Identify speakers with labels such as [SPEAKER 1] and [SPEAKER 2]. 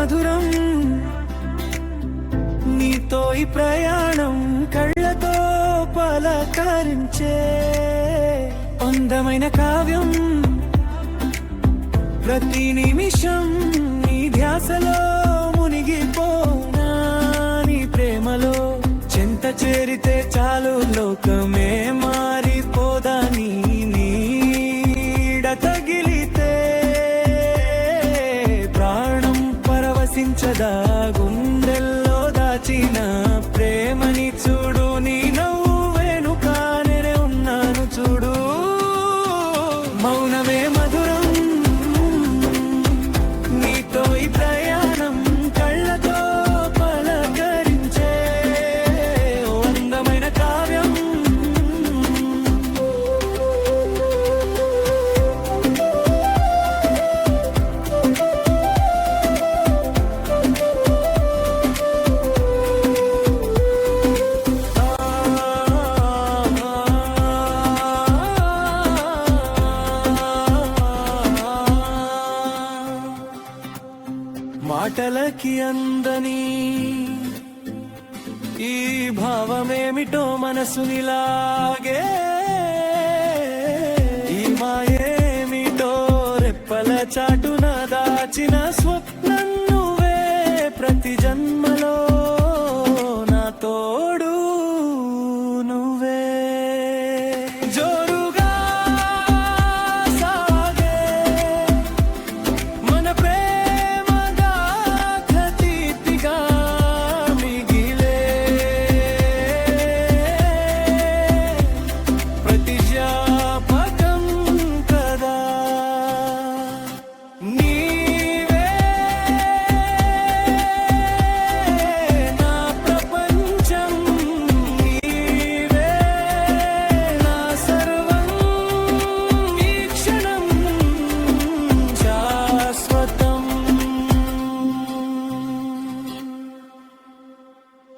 [SPEAKER 1] మధురం నీతో ఈ ప్రయాణం కళ్ళతో పలకరించే అందమైన కావ్యం ప్రతి నిమిషం నీ ధ్యాసలో మునిగిపోనా నీ ప్రేమలో చెంత చేరితే చాలు లోకమే మారిపోదా నీ నీడ తగిలితే ప్రాణం పరవశించదా గుండెల్లో దాచిన ప్రేమని చూడు నీ నవ్వు వెనుకానే ఉన్నాను చూడు మౌనమే మధురం నీతో ఈ ప్రయాణం కళ్ళతో పలకరించే అందమైన కావ్యం మాటలకి అందని ఈ భావమేమిటో మనసునిలాగే ఈ మాయేమిటో రెప్పల చాటున దాచిన